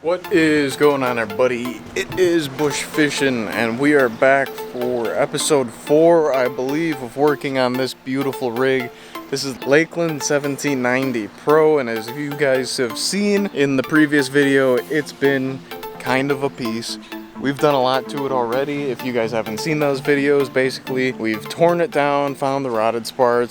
What is going on, everybody? It is Bush Fishing, and we are back for episode 4, I believe, of working on this beautiful rig. This is Lakeland 1790 Pro, and as you guys have seen in the previous video, it's been kind of a piece. We've done a lot to it already. If you guys haven't seen those videos, basically, we've torn it down, found the rotted found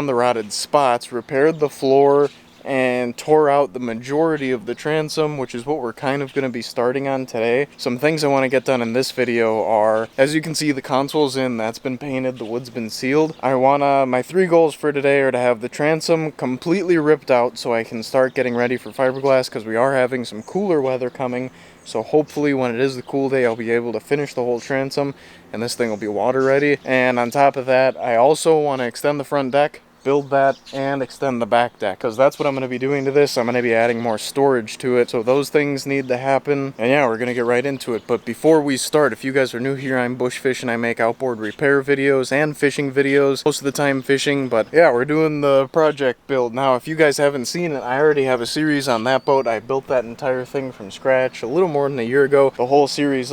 the rotted spots, repaired the floor, and tore out the majority of the transom, which is what we're kind of going to be starting on today. Some things I want to get done in this video are, as you can see, the console's in, that's been painted, the wood's been sealed. My 3 goals for today are to have the transom completely ripped out so I can start getting ready for fiberglass, because we are having some cooler weather coming. So hopefully when it is the cool day, I'll be able to finish the whole transom and this thing will be water ready. And on top of that, I also want to extend the front deck, build that, and extend the back deck, because that's what I'm going to be doing to this. I'm going to be adding more storage to it, so those things need to happen. And yeah, we're going to get right into it. But before we start, if you guys are new here, I'm Bush Fishing. I make outboard repair videos and fishing videos, most of the time fishing. But yeah, we're doing the project build. Now, if you guys haven't seen it, I already have a series on that boat. I built that entire thing from scratch a little more than a year ago. The whole series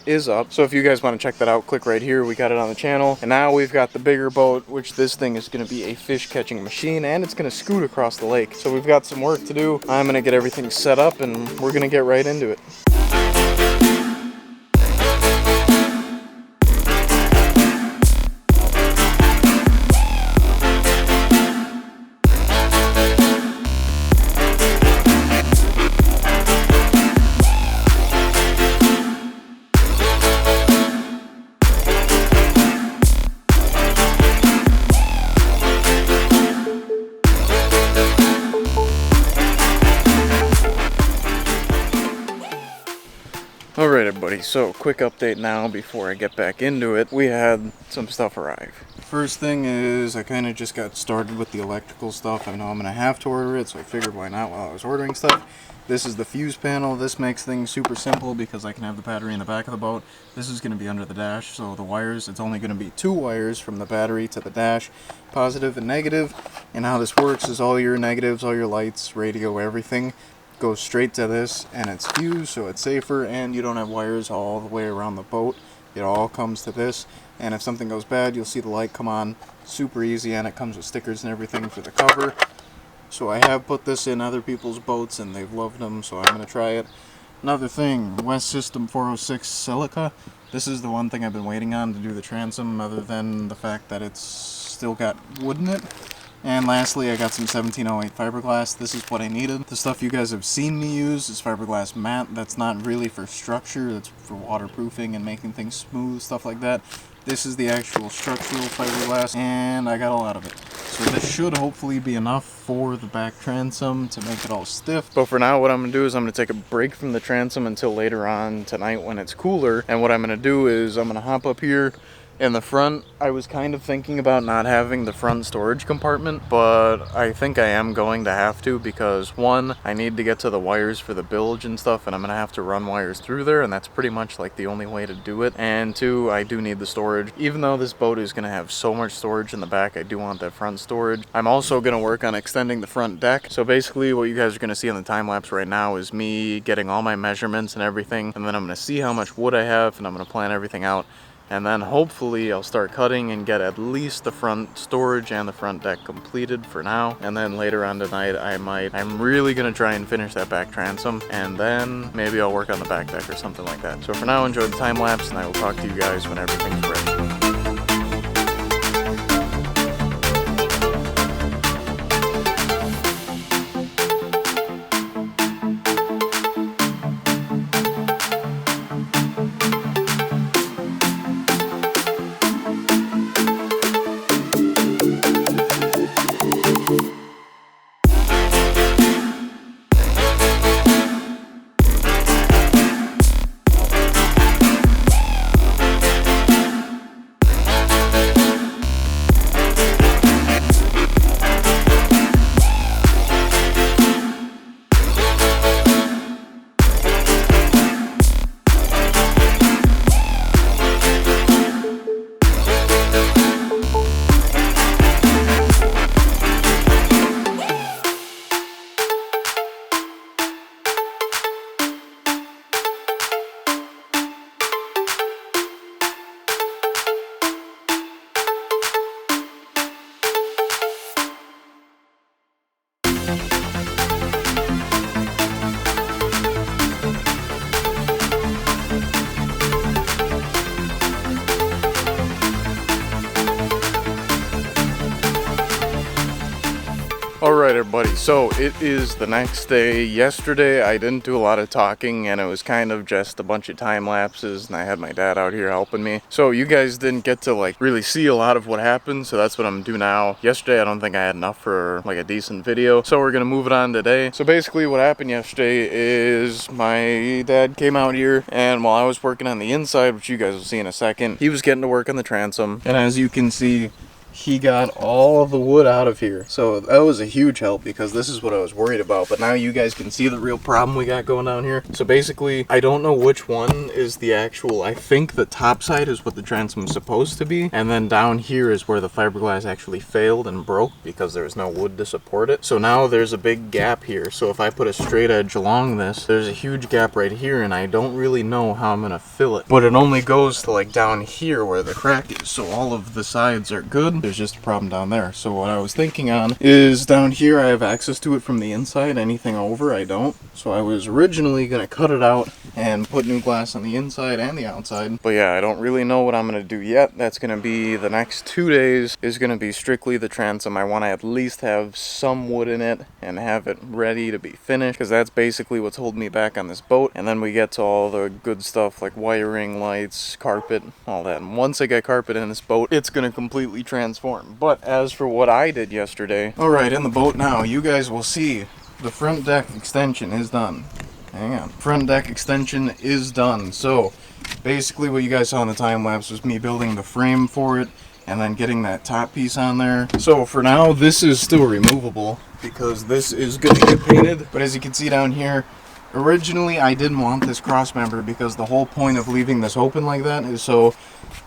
is up. So if you guys want to check that out, click right here. We got it on the channel. And now we've got the bigger boat, which this thing is going to be a fish catching machine, and it's going to scoot across the lake. So we've got some work to do. I'm going to get everything set up and we're going to get right into it. Alright everybody, so quick update now before I get back into it. We had some stuff arrive. First thing is I kind of just got started with the electrical stuff. I know I'm going to have to order it, so I figured why not while I was ordering stuff. This is the fuse panel. This makes things super simple because I can have the battery in the back of the boat. This is going to be under the dash, so the wires, it's only going to be 2 wires from the battery to the dash, positive and negative. And how this works is all your negatives, all your lights, radio, everything goes straight to this, and it's fused, so it's safer, and you don't have wires all the way around the boat. It all comes to this, and if something goes bad, you'll see the light come on super easy, and it comes with stickers and everything for the cover. So I have put this in other people's boats and they've loved them, so I'm going to try it. Another thing, West System 406 silica. This is the one thing I've been waiting on to do the transom, other than the fact that it's still got wood in it. And lastly, I got some 1708 fiberglass. This is what I needed. The stuff you guys have seen me use is fiberglass matte. That's not really for structure, that's for waterproofing and making things smooth, stuff like that. This is the actual structural fiberglass, and I got a lot of it. So this should hopefully be enough for the back transom to make it all stiff. But for now, what I'm going to do is I'm going to take a break from the transom until later on tonight when it's cooler. And what I'm going to do is I'm going to hop up here. In the front, I was kind of thinking about not having the front storage compartment, but I think I am going to have to, because 1, I need to get to the wires for the bilge and stuff, and I'm going to have to run wires through there, and that's pretty much like the only way to do it. And 2, I do need the storage. Even though this boat is going to have so much storage in the back, I do want that front storage. I'm also going to work on extending the front deck. So basically what you guys are going to see on the time lapse right now is me getting all my measurements and everything, and then I'm going to see how much wood I have, and I'm going to plan everything out. And then hopefully I'll start cutting and get at least the front storage and the front deck completed for now. And then later on tonight, I'm really gonna try and finish that back transom, and then maybe I'll work on the back deck or something like that. So for now, enjoy the time lapse, and I will talk to you guys when everything's ready. everybody, so it is the next day. Yesterday I didn't do a lot of talking and it was kind of just a bunch of time lapses, and I had my dad out here helping me. So you guys didn't get to like really see a lot of what happened, so that's what I'm doing now. Yesterday I don't think I had enough for like a decent video, so we're gonna move it on today. So basically what happened yesterday is my dad came out here, and while I was working on the inside, which you guys will see in a second, he was getting to work on the transom. And as you can see, he got all of the wood out of here. So that was a huge help because this is what I was worried about. But now you guys can see the real problem we got going down here. So basically, I don't know which one is the actual, I think the top side is what the transom is supposed to be. And then down here is where the fiberglass actually failed and broke because there was no wood to support it. So now there's a big gap here. So if I put a straight edge along this, there's a huge gap right here, and I don't really know how I'm gonna fill it. But it only goes to like down here where the crack is. So all of the sides are good. There's just a problem down there. So what I was thinking on is down here I have access to it from the inside. Anything over I don't. So I was originally gonna cut it out and put new glass on the inside and the outside. But yeah, I don't really know what I'm gonna do yet. That's gonna be the next 2 days is gonna be strictly the transom. I want to at least have some wood in it and have it ready to be finished, because that's basically what's holding me back on this boat. And then we get to all the good stuff like wiring, lights, carpet, all that. And once I get carpet in this boat, it's gonna completely transform. But as for what I did yesterday, alright, in the boat now, you guys will see the front deck extension is done. Hang on. Front deck extension is done. So basically what you guys saw in the time lapse was me building the frame for it and then getting that top piece on there. So for now, this is still removable because this is going to get painted. But as you can see down here, originally I didn't want this cross member because the whole point of leaving this open like that is so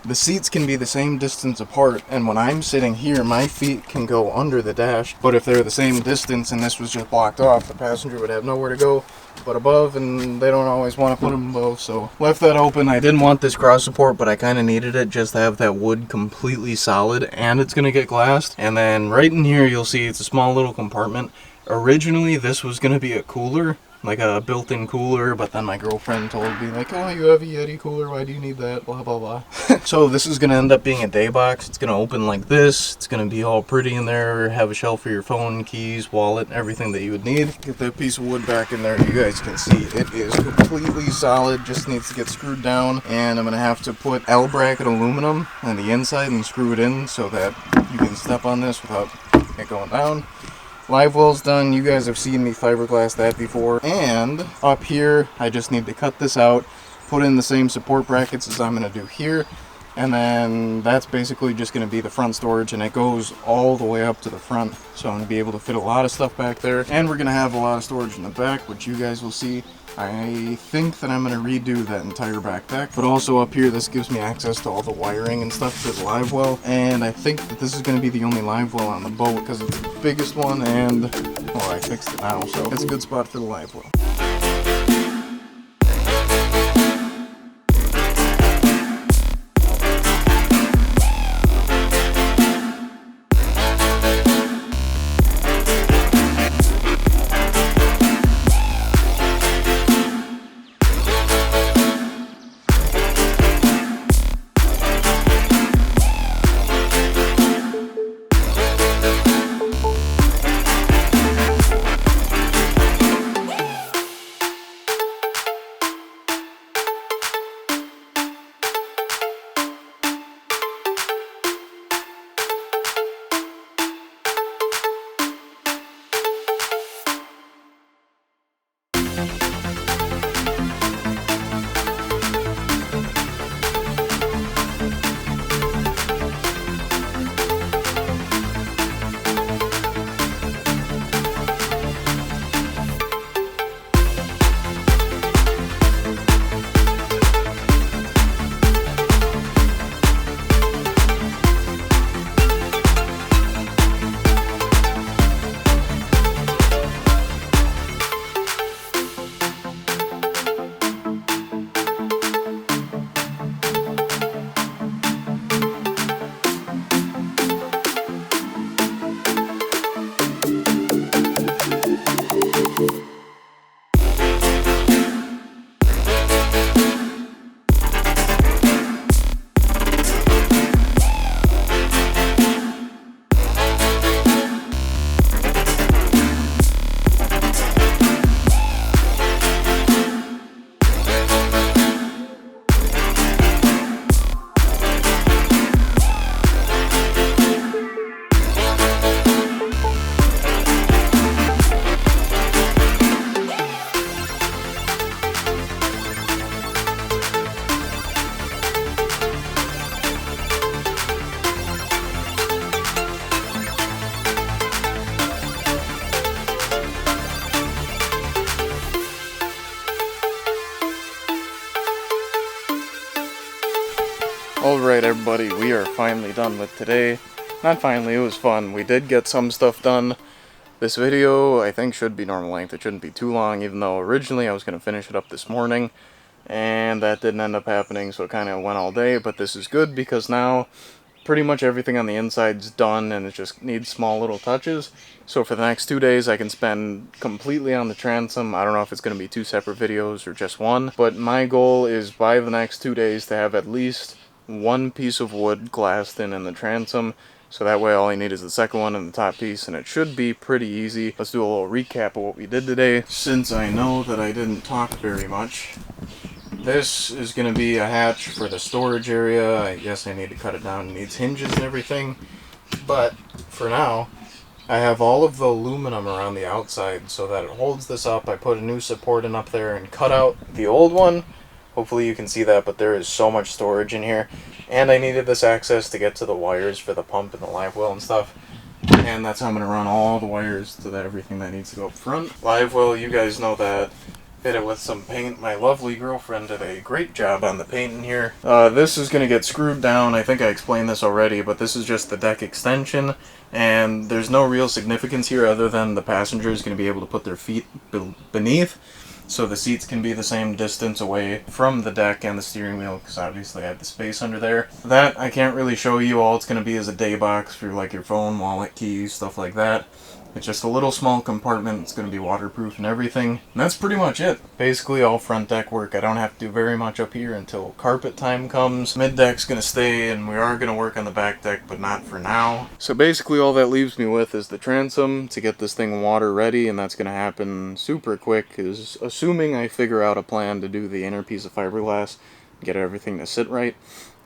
the seats can be the same distance apart, and when I'm sitting here my feet can go under the dash. But if they're the same distance and this was just blocked off, the passenger would have nowhere to go but above, and they don't always want to put them above, so left that open. I didn't want this cross support, but I kind of needed it just to have that wood completely solid, and it's gonna get glassed. And then right in here you'll see it's a small little compartment. Originally this was gonna be a cooler, like a built-in cooler, but then my girlfriend told me like, oh, you have a Yeti cooler, why do you need that, blah blah blah. So this is gonna end up being a day box. It's gonna open like this. It's gonna be all pretty in there, have a shelf for your phone, keys, wallet, everything that you would need. Get that piece of wood back in there. You guys can see it is completely solid, just needs to get screwed down. And I'm gonna have to put L bracket aluminum on the inside and screw it in so that you can step on this without it going down. Live well's done. You guys have seen me fiberglass that before. And up here, I just need to cut this out, put in the same support brackets as I'm going to do here, and then that's basically just going to be the front storage, and it goes all the way up to the front. So I'm going to be able to fit a lot of stuff back there, and we're going to have a lot of storage in the back, which you guys will see. I think that I'm going to redo that entire back deck, but also up here this gives me access to all the wiring and stuff for the live well, and I think that this is going to be the only live well on the boat because it's the biggest one, and well, I fixed it now, so it's a good spot for the live well. Alright everybody, we are finally done with today. Not finally, it was fun. We did get some stuff done. This video, I think, should be normal length. It shouldn't be too long, even though originally I was going to finish it up this morning. And that didn't end up happening, so it kind of went all day. But this is good because now pretty much everything on the inside's done and it just needs small little touches. So for the next 2 days I can spend completely on the transom. I don't know if it's going to be 2 separate videos or just one, but my goal is by the next 2 days to have at least one piece of wood glassed in the transom. So that way all I need is the second one and the top piece, and it should be pretty easy. Let's do a little recap of what we did today. Since I know that I didn't talk very much, this is going to be a hatch for the storage area. I guess I need to cut it down. It needs hinges and everything. But for now, I have all of the aluminum around the outside so that it holds this up. I put a new support in up there and cut out the old one. Hopefully you can see that, but there is so much storage in here. And I needed this access to get to the wires for the pump and the live well and stuff. And that's how I'm going to run all the wires to everything that needs to go up front. Live well, you guys know that. Fit it with some paint. My lovely girlfriend did a great job on the paint in here. This is going to get screwed down. I think I explained this already, but this is just the deck extension. And there's no real significance here other than the passenger is going to be able to put their feet beneath. So the seats can be the same distance away from the deck and the steering wheel, because obviously I have the space under there. That I can't really show you. All it's going to be is a day box for like your phone, wallet, keys, stuff like that. It's just a little small compartment. It's going to be waterproof and everything. And that's pretty much it. Basically all front deck work. I don't have to do very much up here until carpet time comes. Mid deck's going to stay, and we are going to work on the back deck, but not for now. So basically all that leaves me with is the transom to get this thing water ready, and that's going to happen super quick, is assuming I figure out a plan to do the inner piece of fiberglass, get everything to sit right.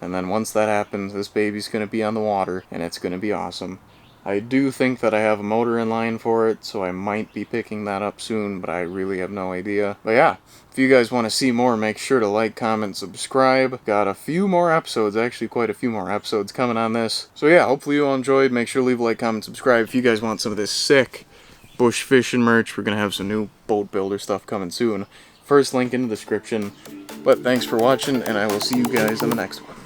And then once that happens, this baby's going to be on the water, and it's going to be awesome. I do think that I have a motor in line for it, so I might be picking that up soon, but I really have no idea. But yeah, if you guys want to see more, make sure to like, comment, subscribe. Got a few more episodes, actually quite a few more episodes coming on this. So yeah, hopefully you all enjoyed. Make sure to leave a like, comment, subscribe. If you guys want some of this sick bush fishing merch, we're going to have some new boat builder stuff coming soon. First link in the description. But thanks for watching, and I will see you guys in the next one.